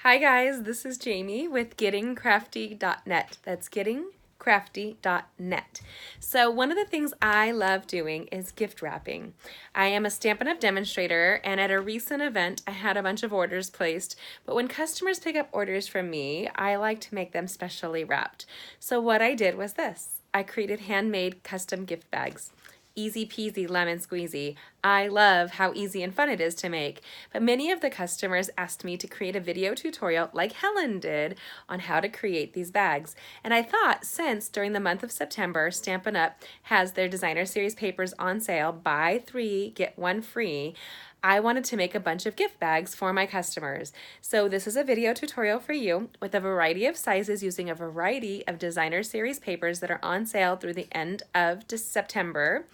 Hi guys, this is Jamie with gettingcrafty.net. That's gettingcrafty.net. So one of the things I love doing is gift wrapping. I am a Stampin UP demonstrator, and at a recent event I had a bunch of orders placed, but when customers pick up orders from me, I like to make them specially wrapped. So what I did was this. I created handmade custom gift bags. Easy peasy lemon squeezy. I love how easy and fun it is to make, but many of the customers asked me to create a video tutorial like Helen did on how to create these bags. And I thought, since during the month of September, Stampin UP has their designer series papers on sale, buy 3, get 1 free, I wanted to make a bunch of gift bags for my customers. So this is a video tutorial for you with a variety of sizes using a variety of designer series papers that are on sale through the end of September.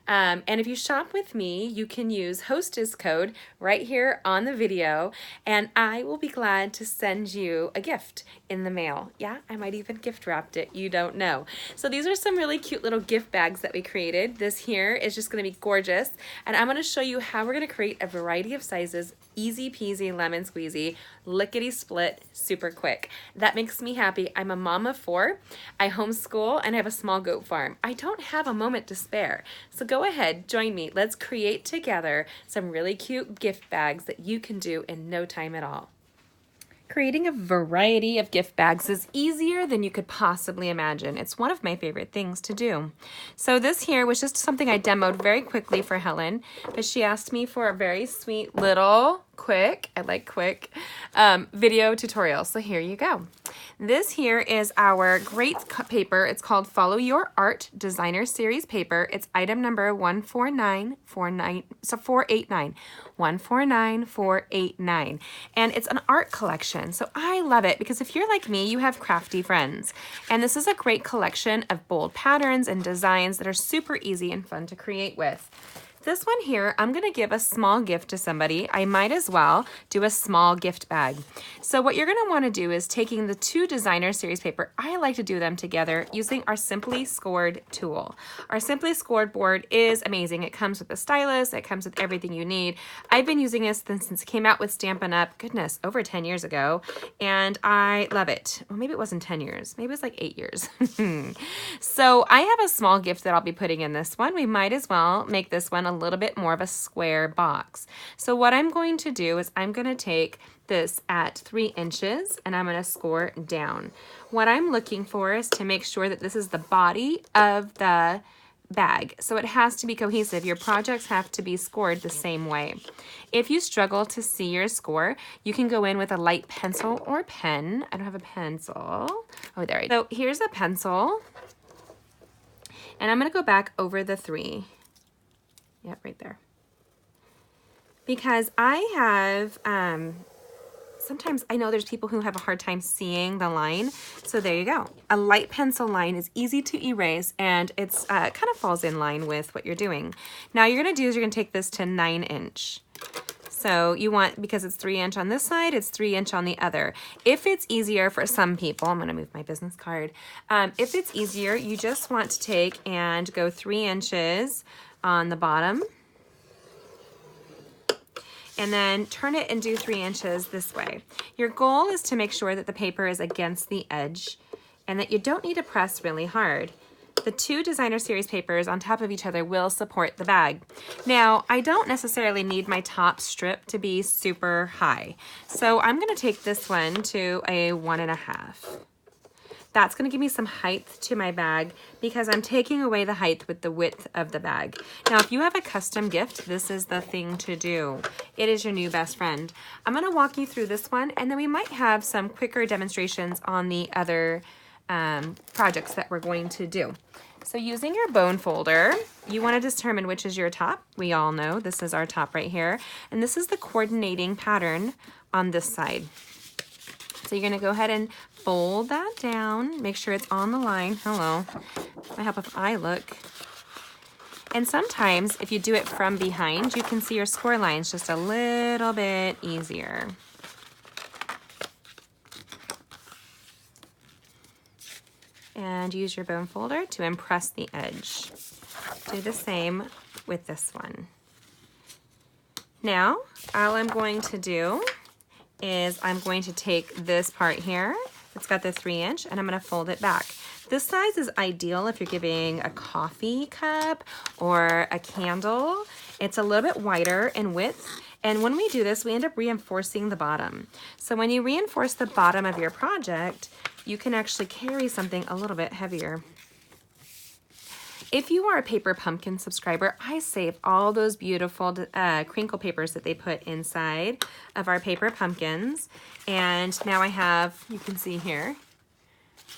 And if you shop with me, you can use hostess code right here on the video, and I will be glad to send you a gift in the mail. Yeah, I might even gift wrapped it. You don't know. So these are some really cute little gift bags that we created. This here is just going to be gorgeous, and I'm going to show you how we're going to create a variety of sizes, easy peasy lemon squeezy, lickety split, super quick. That makes me happy. I'm a mom of 4. I homeschool and I have a small goat farm. I don't have a moment to spare. So go ahead, join me. Let's create together some really cute gift bags that you can do in no time at all. Creating a variety of gift bags is easier than you could possibly imagine. It's one of my favorite things to do. So this here was just something I demoed very quickly for Helen, but she asked me for a very sweet little quick, I like quick, video tutorial. So here you go. This here is our great paper. It's called Follow Your Art Designer Series paper. It's item number 489. 149489. And it's an art collection. So I love it because if you're like me, you have crafty friends. And this is a great collection of bold patterns and designs that are super easy and fun to create with. This one here, I'm gonna give a small gift to somebody. I might as well do a small gift bag. So what you're gonna wanna do is taking the 2 designer series paper, I like to do them together using our Simply Scored tool. Our Simply Scored board is amazing. It comes with a stylus, it comes with everything you need. I've been using it since it came out with Stampin UP, goodness, over 10 years ago, and I love it. Well, maybe it wasn't 10 years, maybe it was like 8 years. So I have a small gift that I'll be putting in this one. We might as well make this one a little bit more of a square box. So what I'm going to do is I'm going to take this at 3 inches and I'm going to score down. What I'm looking for is to make sure that this is the body of the bag. So it has to be cohesive. Your projects have to be scored the same way. If you struggle to see your score, you can go in with a light pencil or pen. I don't have a pencil. Oh, there. So here's a pencil. And I'm going to go back over the 3. Yep, right there. Because I have, sometimes I know there's people who have a hard time seeing the line. So there you go. A light pencil line is easy to erase, and it's kind of falls in line with what you're doing. Now you're going to do is you're going to take this to 9 inch. So you want, because it's 3 inch on this side, it's 3 inch on the other. If it's easier for some people, I'm going to move my business card. If it's easier, you just want to take and go 3 inches on the bottom, and then turn it and do 3 inches this way. Your goal is to make sure that the paper is against the edge and that you don't need to press really hard. The 2 designer series papers on top of each other will support the bag. Now, I don't necessarily need my top strip to be super high. So I'm gonna take this one to a 1.5. That's going to give me some height to my bag because I'm taking away the height with the width of the bag. Now, if you have a custom gift, this is the thing to do. It is your new best friend. I'm going to walk you through this one, and then we might have some quicker demonstrations on the other projects that we're going to do. So using your bone folder, you want to determine which is your top. We all know this is our top right here, and this is the coordinating pattern on this side. So you're going to go ahead and fold that down, make sure it's on the line. Hello. Might help if I look. And sometimes if you do it from behind, you can see your score lines just a little bit easier. And use your bone folder to impress the edge. Do the same with this one. Now, all I'm going to do is I'm going to take this part here. It's got the 3-inch, and I'm going to fold it back. This size is ideal if you're giving a coffee cup or a candle. It's a little bit wider in width, and when we do this, we end up reinforcing the bottom. So when you reinforce the bottom of your project, you can actually carry something a little bit heavier. If you are a Paper Pumpkin subscriber, I save all those beautiful crinkle papers that they put inside of our Paper Pumpkins. And now I have, you can see here,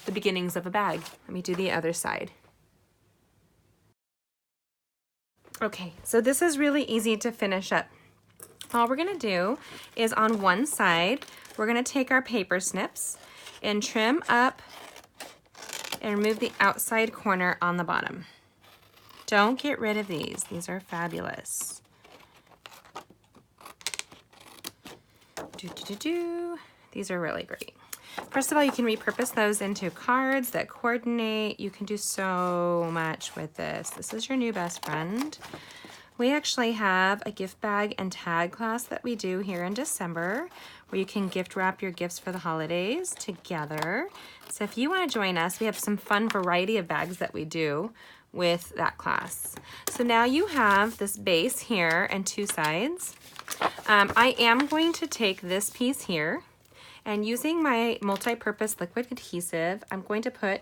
the beginnings of a bag. Let me do the other side. Okay, so this is really easy to finish up. All we're gonna do is on one side, we're gonna take our paper snips and trim up and remove the outside corner on the bottom. Don't get rid of these. These are fabulous. These are really great. First of all, you can repurpose those into cards that coordinate. You can do so much with this. This is your new best friend. We actually have a gift bag and tag class that we do here in December where you can gift wrap your gifts for the holidays together. So if you want to join us, we have some fun variety of bags that we do with that class. So now you have this base here and two sides. I am going to take this piece here, and using my multi-purpose liquid adhesive, I'm going to put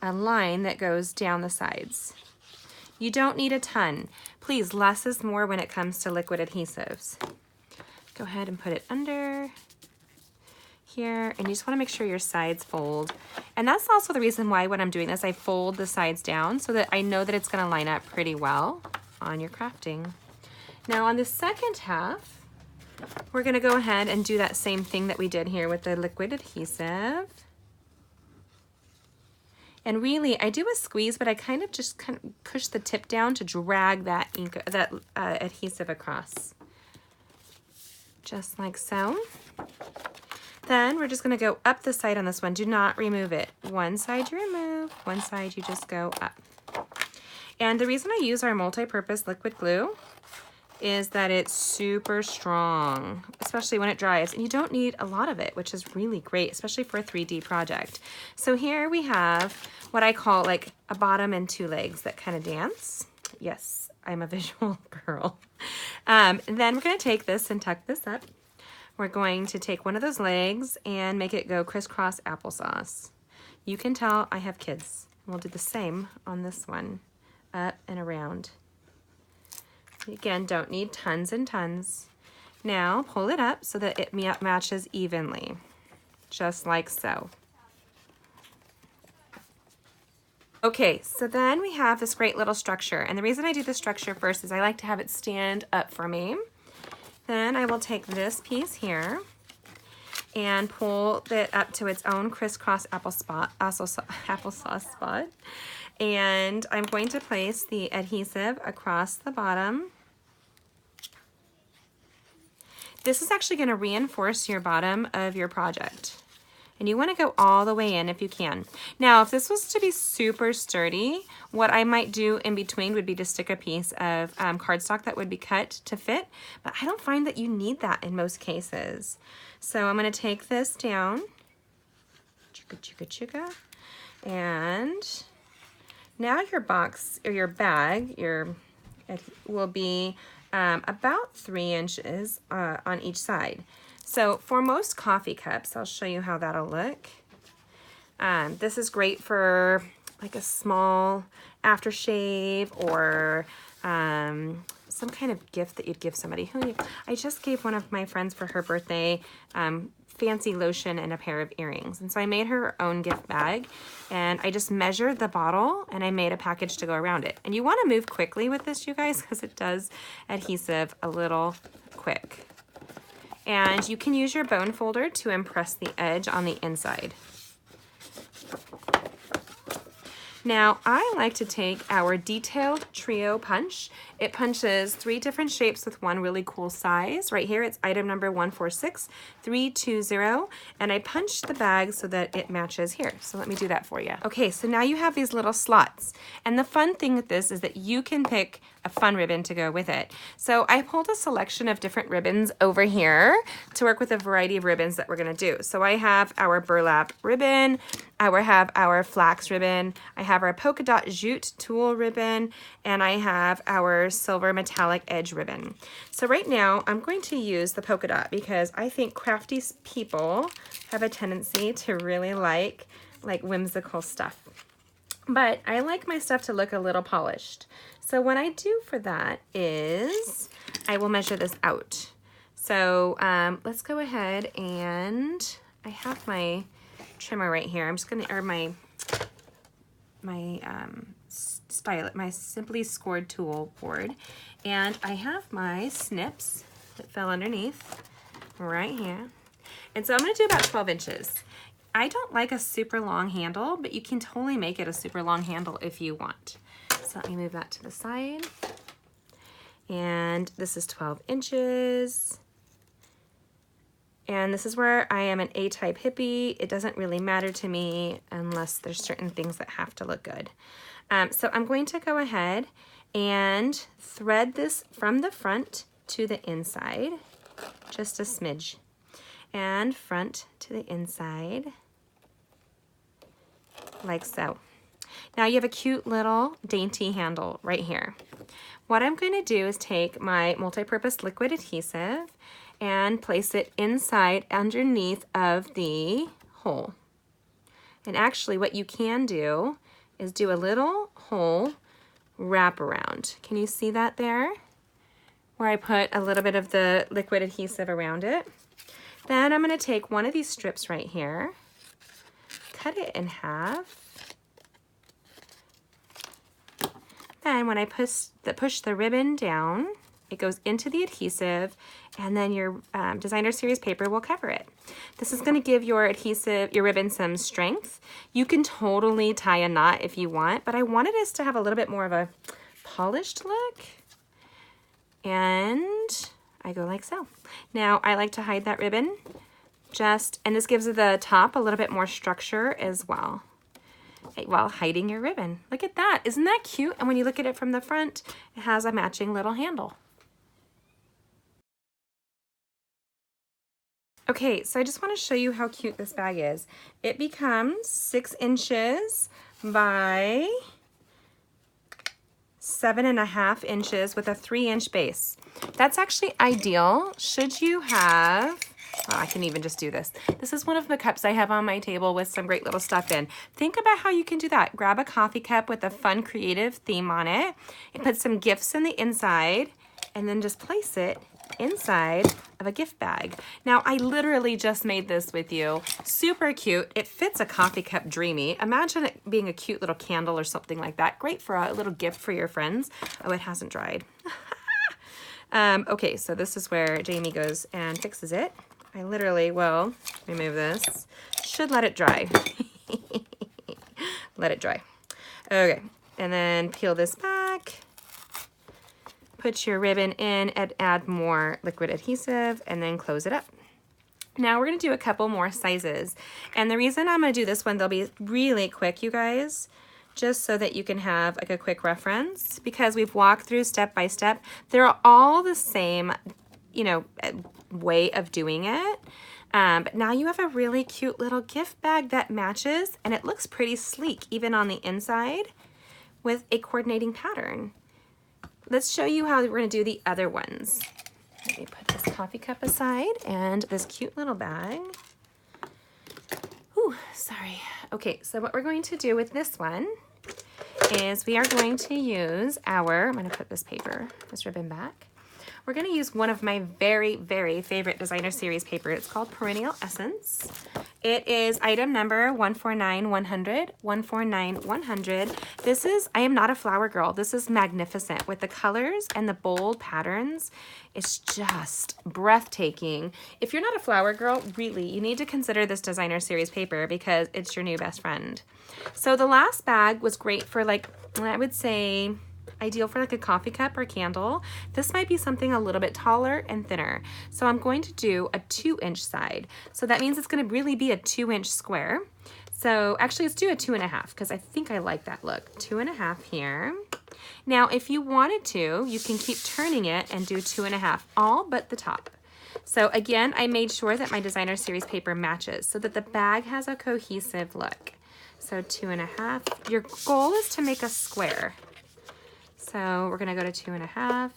a line that goes down the sides. You don't need a ton. Please, less is more when it comes to liquid adhesives. Go ahead and put it under here, and you just want to make sure your sides fold. And that's also the reason why when I'm doing this, I fold the sides down so that I know that it's going to line up pretty well on your crafting. Now on the second half, we're going to go ahead and do that same thing that we did here with the liquid adhesive. And really, I do a squeeze, but I kind of push the tip down to drag that adhesive across. Just like so. Then we're just going to go up the side on this one. Do not remove it. One side you remove, one side you just go up. And the reason I use our multi-purpose liquid glue is that it's super strong, especially when it dries. And you don't need a lot of it, which is really great, especially for a 3D project. So here we have what I call like a bottom and two legs that kind of dance. Yes, I'm a visual girl. Then we're going to take this and tuck this up. We're going to take one of those legs and make it go crisscross applesauce. You can tell I have kids. We'll do the same on this one, up and around. Again, don't need tons and tons. Now pull it up so that it matches evenly, just like so. Okay, so then we have this great little structure. And the reason I do the structure first is I like to have it stand up for me. Then I will take this piece here and pull it up to its own crisscross applesauce spot. And I'm going to place the adhesive across the bottom. This is actually going to reinforce your bottom of your project. And you want to go all the way in if you can. Now, if this was to be super sturdy, what I might do in between would be to stick a piece of cardstock that would be cut to fit, but I don't find that you need that in most cases. So I'm going to take this down, and now your box or your bag will be about 3 inches on each side. So for most coffee cups, I'll show you how that'll look. This is great for like a small aftershave or some kind of gift that you'd give somebody. I just gave one of my friends for her birthday fancy lotion and a pair of earrings. And so I made her own gift bag, and I just measured the bottle and I made a package to go around it. And you want to move quickly with this, you guys, because it does adhesive a little quick. And you can use your bone folder to impress the edge on the inside. Now, I like to take our detailed trio punch. It punches 3 different shapes with one really cool size. Right here, it's item number 146320, and I punched the bag so that it matches here. So let me do that for you. Okay, so now you have these little slots, and the fun thing with this is that you can pick a fun ribbon to go with it. So I pulled a selection of different ribbons over here to work with a variety of ribbons that we're gonna do. So I have our burlap ribbon, I have our flax ribbon, I have our polka dot jute tulle ribbon, and I have our silver metallic edge ribbon. So right now I'm going to use the polka dot because I think crafty people have a tendency to really like whimsical stuff. But I like my stuff to look a little polished. So what I do for that is I will measure this out. So let's go ahead, and I have my trimmer right here. I'm just gonna, or my Simply Scored tool board, and I have my snips that fell underneath right here. And so I'm gonna do about 12 inches. I don't like a super long handle, but you can totally make it a super long handle if you want. So let me move that to the side. And this is 12 inches. And this is where I am an A-type hippie. It doesn't really matter to me unless there's certain things that have to look good. So I'm going to go ahead and thread this from the front to the inside, just a smidge, and front to the inside, like so. Now you have a cute little dainty handle right here. What I'm going to do is take my multi-purpose liquid adhesive and place it inside underneath of the hole. And actually what you can do is do a little hole wrap around. Can you see that there? Where I put a little bit of the liquid adhesive around it. Then I'm going to take one of these strips right here, cut it in half. Then when I push the ribbon down, it goes into the adhesive, and then your designer series paper will cover it. This is going to give your ribbon some strength. You can totally tie a knot if you want, but I wanted us to have a little bit more of a polished look. And I go like so. Now I like to hide that ribbon and this gives the top a little bit more structure as well, while hiding your ribbon. Look at that, isn't that cute? And when you look at it from the front, it has a matching little handle. Okay, so I just want to show you how cute this bag is. It becomes 6 inches by 7.5 inches with a 3-inch base. That's actually ideal should you have, well, I can even just do this. This is one of the cups I have on my table with some great little stuff in. Think about how you can do that. Grab a coffee cup with a fun creative theme on it and put some gifts in the inside, and then just place it inside of a gift bag. Now I literally just made this with you. Super cute. It fits a coffee cup dreamy. Imagine it being a cute little candle or something like that. Great for a little gift for your friends. Oh, it hasn't dried. Okay, so this is where Jamie goes and fixes it. I literally will remove this. Should let it dry. Let it dry. Okay, and then peel this back. Put your ribbon in and add more liquid adhesive, and then close it up. Now we're gonna do a couple more sizes. And the reason I'm gonna do this one, they'll be really quick, you guys, just so that you can have like a quick reference, because we've walked through step by step. They're all the same, you know, way of doing it. But now you have a really cute little gift bag that matches, and it looks pretty sleek even on the inside with a coordinating pattern. Let's show you how we're going to do the other ones. Let me put this coffee cup aside and this cute little bag. Ooh, sorry. Okay, so what we're going to do with this one is we are going to use I'm going to put this ribbon back. We're going to use one of my very, very favorite designer series paper. It's called Perennial Essence. It is item number 149100, 149100. This is, I am not a flower girl. This is magnificent with the colors and the bold patterns. It's just breathtaking. If you're not a flower girl, really, you need to consider this designer series paper because it's your new best friend. So the last bag was great for, like, I would say, ideal for like a coffee cup or candle. This might be something a little bit taller and thinner. So I'm going to do a 2-inch side. So that means it's going to really be a 2-inch square. So actually let's do a 2.5 because I think I like that look. 2.5 here. Now if you wanted to, you can keep turning it and do 2.5, all but the top. So again, I made sure that my designer series paper matches so that the bag has a cohesive look. So 2.5. Your goal is to make a square. So we're gonna go to 2.5.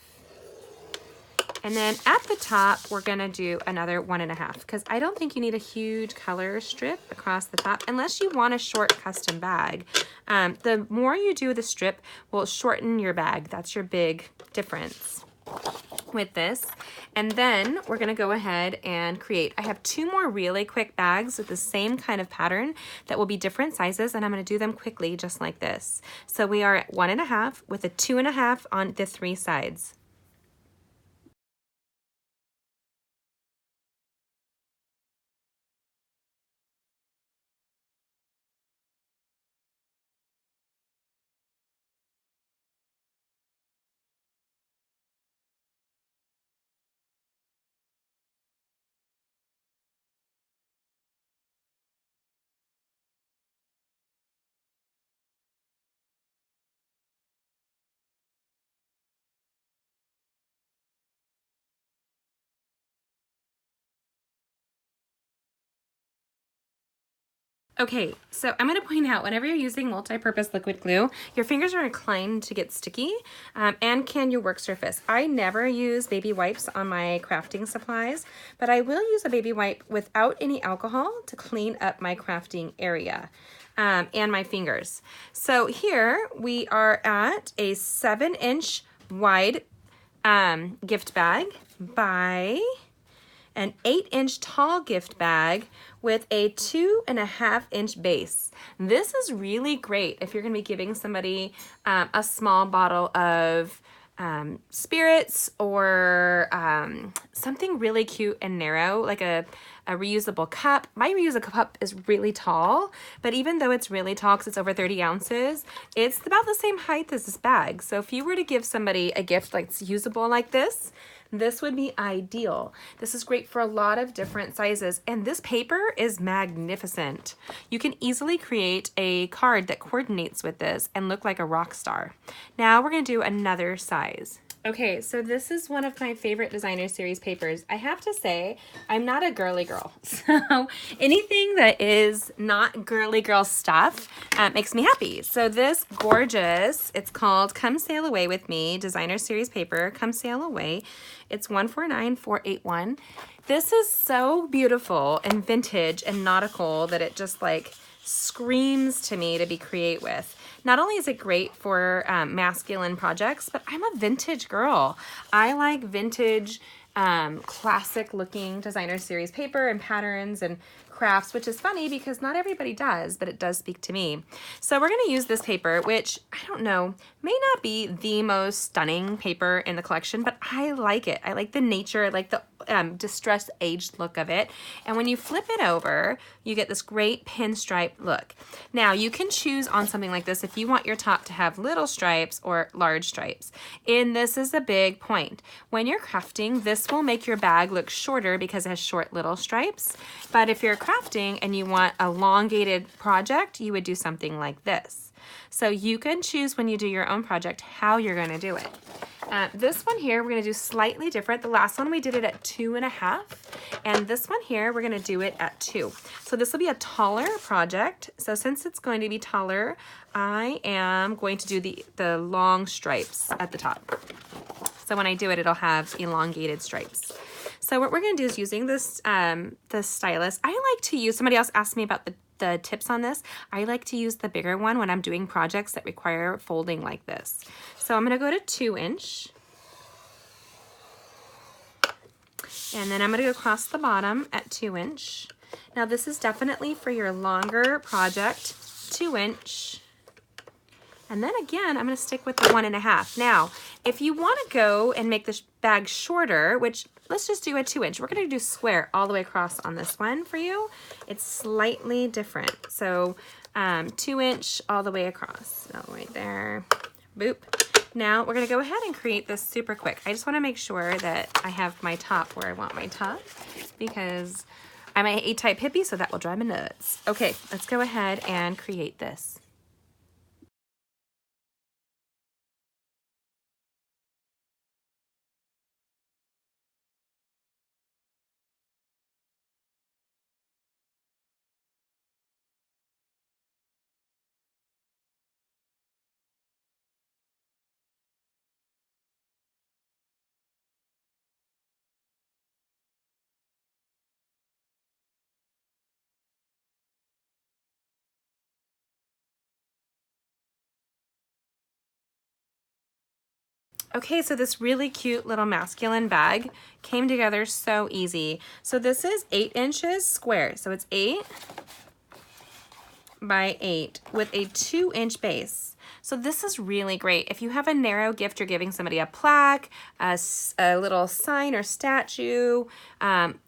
And then at the top, we're gonna do another 1.5 because I don't think you need a huge color strip across the top unless you want a short custom bag. The more you do the strip will shorten your bag. That's your big difference with this. And then we're gonna go ahead and create. I have 2 more really quick bags with the same kind of pattern that will be different sizes, and I'm gonna do them quickly just like this. So we are at 1.5 with a 2.5 on the 3 sides. Okay, so I'm going to point out whenever you're using multi-purpose liquid glue, your fingers are inclined to get sticky, and can your work surface. I never use baby wipes on my crafting supplies, but I will use a baby wipe without any alcohol to clean up my crafting area and my fingers. So here we are at a 7-inch wide gift bag by an 8-inch tall gift bag with a 2.5-inch base. This is really great if you're gonna be giving somebody a small bottle of spirits or something really cute and narrow, like a reusable cup. My reusable cup is really tall, but even though it's really tall because it's over 30 ounces, it's about the same height as this bag. So if you were to give somebody a gift that's usable like this would be ideal. This is great for a lot of different sizes, and this paper is magnificent. You can easily create a card that coordinates with this and look like a rock star. Now we're gonna do another size. Okay, so this is one of my favorite designer series papers. I have to say, I'm not a girly girl. So anything that is not girly girl stuff makes me happy. So this gorgeous, it's called Come Sail Away With Me, designer series paper, Come Sail Away. It's 149481. This is so beautiful and vintage and nautical that it just like screams to me to be create with. Not only is it great for masculine projects, but I'm a vintage girl. I like vintage, classic looking designer series paper and patterns and crafts, which is funny because not everybody does, but it does speak to me. So we're gonna use this paper, which I don't know, may not be the most stunning paper in the collection, but I like it. I like the nature, I like the distressed aged look of it. And when you flip it over, you get this great pinstripe look. Now you can choose on something like this if you want your top to have little stripes or large stripes. And this is a big point. When you're crafting, this will make your bag look shorter because it has short little stripes. But if you're crafting and you want a elongated project, you would do something like this. So you can choose when you do your own project how you're going to do it. This one here, we're going to do slightly different. The last one we did it at 2.5, and this one here, we're going to do it at 2. So this will be a taller project. So since it's going to be taller, I am going to do the long stripes at the top. So when I do it, it'll have elongated stripes. So what we're going to do is using this the stylus. I like to use, somebody else asked me about the tips on this. I like to use the bigger one when I'm doing projects that require folding like this. So I'm going to go to 2-inch. And then I'm going to go across the bottom at 2-inch. Now this is definitely for your longer project, 2-inch. And then again, I'm gonna stick with the 1.5. Now, if you wanna go and make this bag shorter, which let's just do a 2-inch. We're gonna do square all the way across on this one for you. It's slightly different. So 2-inch all the way across. So right there, boop. Now we're gonna go ahead and create this super quick. I just wanna make sure that I have my top where I want my top because I'm an A-type hippie, so that will drive me nuts. Okay, let's go ahead and create this. Okay, so this really cute little masculine bag came together so easy. So this is 8 inches square. So it's 8 by 8 with a 2-inch base. So this is really great. If you have a narrow gift, you're giving somebody a plaque, a little sign or statue,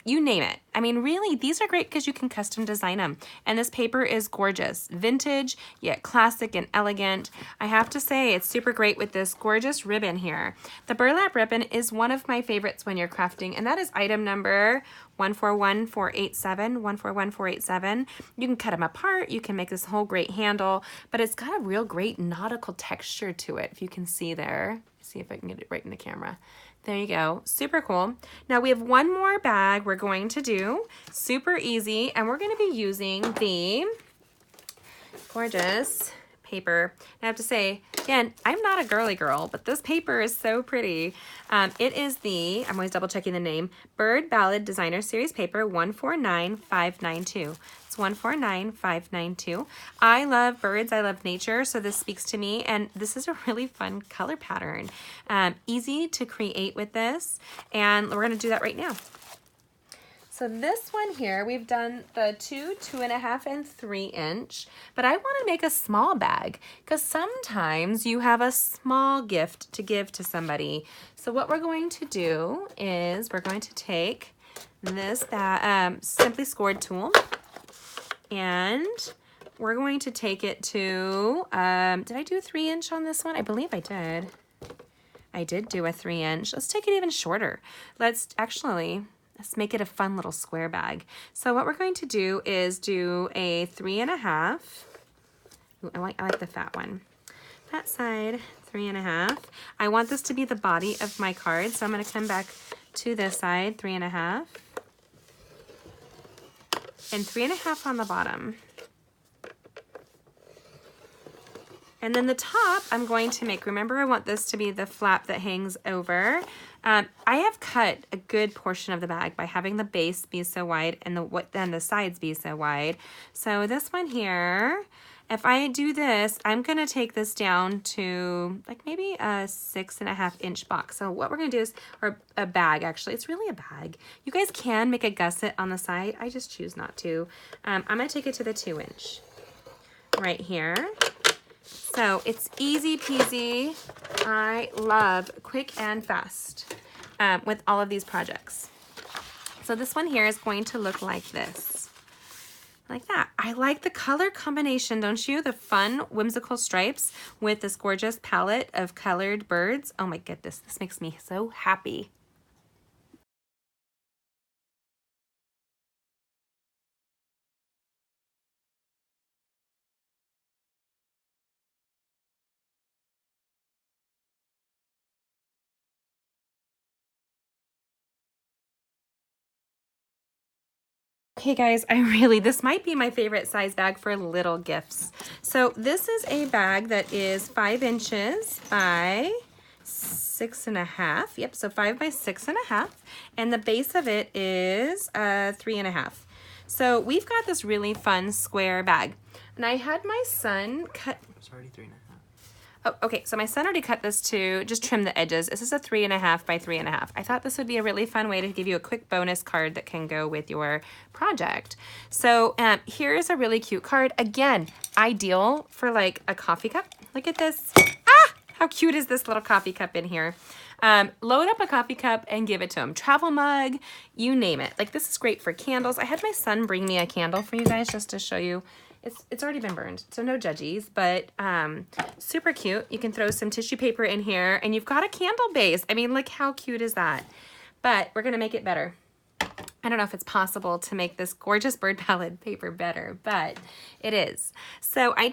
you name it. I mean, really, these are great because you can custom design them. And this paper is gorgeous. Vintage, yet classic and elegant. I have to say, it's super great with this gorgeous ribbon here. The burlap ribbon is one of my favorites when you're crafting, and that is item number 141487, 141487. You can cut them apart. You can make this whole great handle, but it's got a real great nautical texture to it, if you can see there. See if I can get it right in the camera. There you go, super cool. Now we have one more bag we're going to do, super easy, and we're gonna be using the gorgeous paper. And I have to say, again, I'm not a girly girl, but this paper is so pretty. It is the, I'm always double checking the name, Bird Ballad Designer Series paper 149592. It's 149592. I love birds, I love nature, so this speaks to me, and this is a really fun color pattern. Easy to create with this, and we're gonna do that right now. So this one here, we've done the 2, 2.5, and 3-inch, but I want to make a small bag because sometimes you have a small gift to give to somebody. So what we're going to do is we're going to take this Simply Scored tool, and we're going to take it to, did I do a 3-inch on this one? I believe I did. I did do a 3-inch. Let's take it even shorter. Let's make it a fun little square bag. So what we're going to do is do a 3.5. Ooh, I like the fat one. Fat side, 3.5. I want this to be the body of my card, so I'm gonna come back to this side, 3.5. And 3.5 on the bottom. And then the top, I'm going to make, remember I want this to be the flap that hangs over. I have cut a good portion of the bag by having the base be so wide and the sides be so wide. So this one here, if I do this, I'm gonna take this down to like maybe a 6.5-inch box. So what we're gonna do is, or a bag actually, it's really a bag. You guys can make a gusset on the side. I just choose not to. I'm gonna take it to the 2-inch right here. So it's easy peasy. I love quick and fast with all of these projects. So this one here is going to look like this, like that. I like the color combination, don't you? The fun, whimsical stripes with this gorgeous palette of colored birds. Oh my goodness, this makes me so happy. Okay guys, this might be my favorite size bag for little gifts. So this is a bag that is 5 inches by 6.5. Yep, so 5 by 6.5. And the base of it is 3.5. So we've got this really fun square bag. And I had my son cut. It's already 3.5. Oh, okay, so my son already cut this to just trim the edges. This is a 3.5 by 3.5. I thought this would be a really fun way to give you a quick bonus card that can go with your project. So here's a really cute card. Again, ideal for like a coffee cup. Look at this. Ah, how cute is this little coffee cup in here? Load up a coffee cup and give it to him. Travel mug, you name it. Like this is great for candles. I had my son bring me a candle for you guys just to show you. It's already been burned, so no judgies, but super cute. You can throw some tissue paper in here and you've got a candle base. I mean, look how cute is that? But we're gonna make it better. I don't know if it's possible to make this gorgeous bird ballad paper better, but it is. So I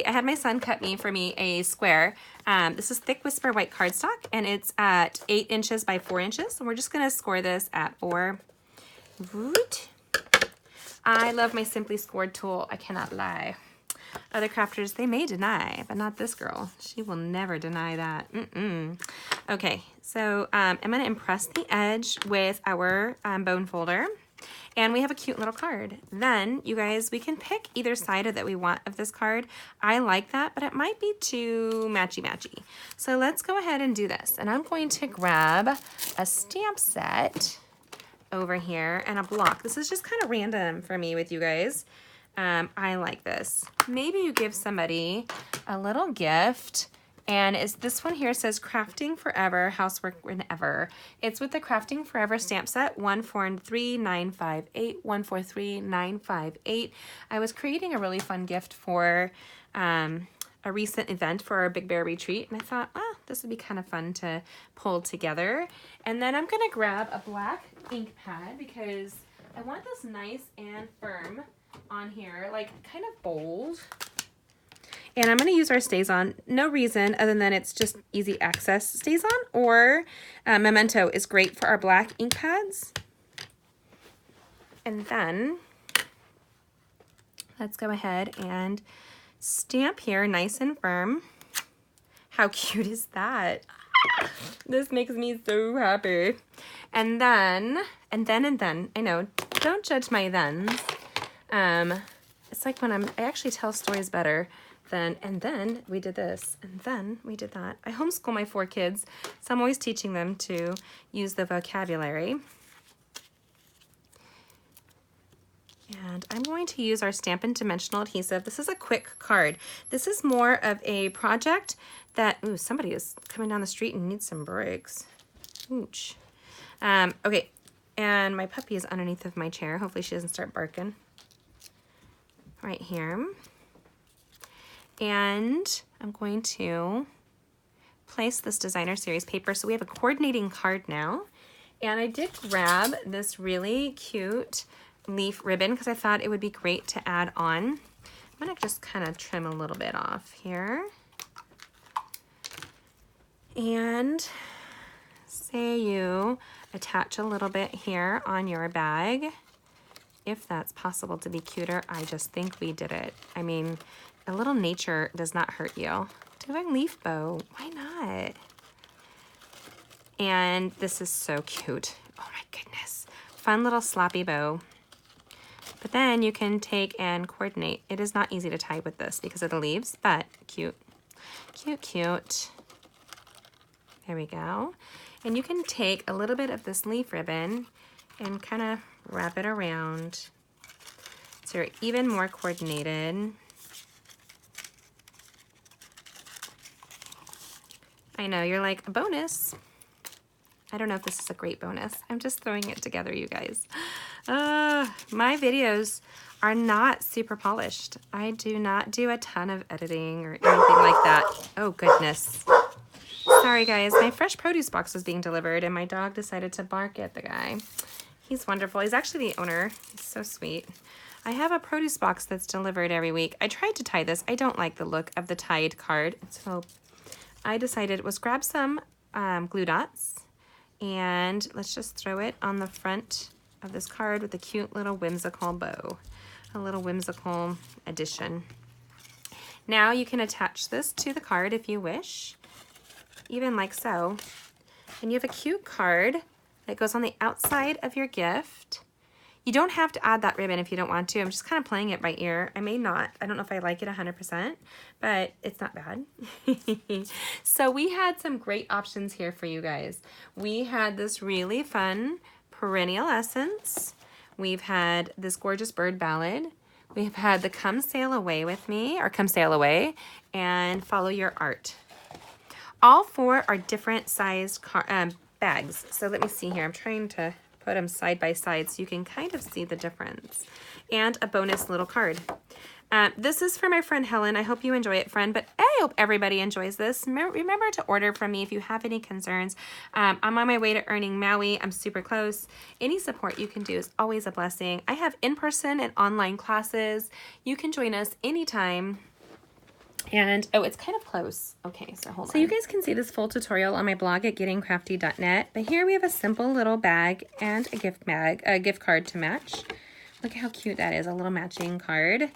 had my son cut for me a square. This is thick whisper white cardstock and it's at 8 inches by 4 inches. So we're just gonna score this at 4. Root. I love my Simply Scored tool. I cannot lie. Other crafters, they may deny, but not this girl. She will never deny that. Okay, so I'm going to impress the edge with our bone folder. And we have a cute little card. Then, you guys, we can pick either side that we want of this card. I like that, but it might be too matchy-matchy. So let's go ahead and do this. And I'm going to grab a stamp set over here and a block. This is just kind of random for me with you guys. I like this. Maybe you give somebody a little gift, and this one here says Crafting Forever, Housework Whenever. It's with the Crafting Forever stamp set 143958, 143958. I was creating a really fun gift for a recent event for our Big Bear retreat, and I thought, oh, this would be kind of fun to pull together. And then I'm gonna grab a black ink pad because I want this nice and firm on here, like kind of bold. And I'm gonna use our Stays On. No reason other than it's just easy access. Stays On or Memento is great for our black ink pads. And then let's go ahead and stamp here nice and firm. How cute is that? This makes me so happy. And then, I know, don't judge my thens. It's like when I actually tell stories better than, and then we did this, and then we did that. I homeschool my 4 kids, so I'm always teaching them to use the vocabulary. And I'm going to use our Stampin' Dimensional Adhesive. This is a quick card. This is more of a project that, ooh, somebody is coming down the street and needs some brakes. Ooch. Okay, and my puppy is underneath of my chair. Hopefully she doesn't start barking. Right here. And I'm going to place this designer series paper. So we have a coordinating card now. And I did grab this really cute leaf ribbon because I thought it would be great to add on. I'm gonna just kind of trim a little bit off here. And say you attach a little bit here on your bag. If that's possible to be cuter, I just think we did it. I mean, a little nature does not hurt you. Do a leaf bow, why not? And this is so cute. Oh my goodness. Fun little sloppy bow. But then you can take and coordinate. It is not easy to tie with this because of the leaves, but cute. Cute, cute. There we go. And you can take a little bit of this leaf ribbon and kind of wrap it around so you're even more coordinated. I know, you're like, a bonus. I don't know if this is a great bonus. I'm just throwing it together, you guys. My videos are not super polished. I do not do a ton of editing or anything like that. Oh, goodness. Sorry, guys. My fresh produce box was being delivered, and my dog decided to bark at the guy. He's wonderful. He's actually the owner. He's so sweet. I have a produce box that's delivered every week. I tried to tie this. I don't like the look of the tied card. So I decided was grab some glue dots, and let's just throw it on the front of this card with a cute little whimsical bow. A little whimsical addition. Now you can attach this to the card if you wish, even like so. And you have a cute card that goes on the outside of your gift. You don't have to add that ribbon if you don't want to. I'm just kind of playing it by ear. I may not. I don't know if I like it 100%, but it's not bad. So we had some great options here for you guys. We had this really fun perennial essence. We've had this gorgeous bird ballad. We've had the Come Sail Away with Me, or Come Sail Away, and Follow Your Art. All four are different sized bags. So let me see here. I'm trying to put them side by side so you can kind of see the difference. And a bonus little card. This is for my friend Helen. I hope you enjoy it, friend, but I hope everybody enjoys this. Remember to order from me if you have any concerns. I'm on my way to earning Maui. I'm super close. Any support you can do is always a blessing. I have in-person and online classes. You can join us anytime. And, oh, it's kind of close. Okay, so hold on. So you guys can see this full tutorial on my blog at gettingcrafty.net. But here we have a simple little bag and a gift card to match. Look at how cute that is, a little matching card.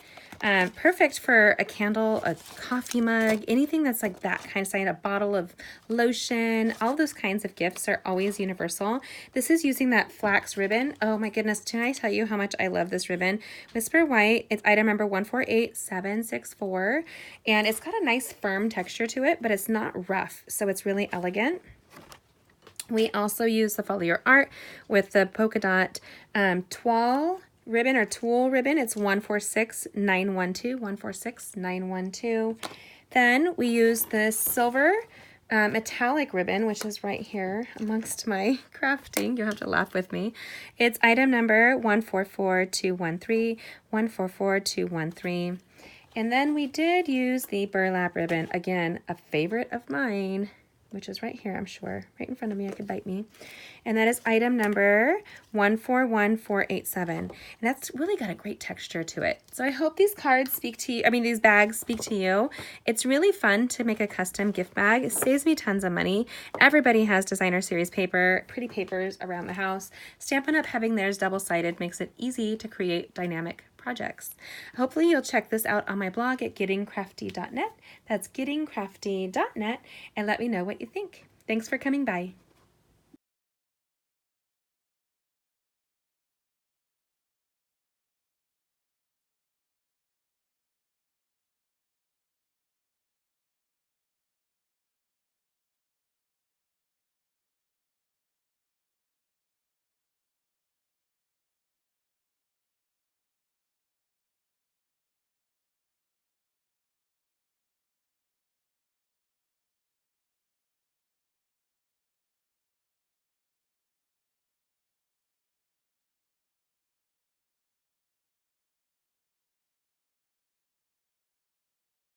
Perfect for a candle, a coffee mug, anything that's like that kind of size, a bottle of lotion. All those kinds of gifts are always universal. This is using that flax ribbon. Oh my goodness, can I tell you how much I love this ribbon? Whisper White, it's item number 148764, and it's got a nice firm texture to it, but it's not rough, so it's really elegant. We also use the Follow Your Art with the polka dot toile ribbon or tulle ribbon. It's 146912, 146912. Then we use the silver metallic ribbon, which is right here amongst my crafting. You'll have to laugh with me. It's item number 144213, 144213. And then we did use the burlap ribbon, again, a favorite of mine, which is right here, I'm sure, right in front of me. I could bite me. And that is item number 141487. And that's really got a great texture to it. So I hope these cards speak to you, these bags speak to you. It's really fun to make a custom gift bag. It saves me tons of money. Everybody has designer series paper, pretty papers around the house. Stampin' Up! Having theirs double-sided makes it easy to create dynamic projects. Hopefully you'll check this out on my blog at gettingcrafty.net. That's gettingcrafty.net, and let me know what you think. Thanks for coming by.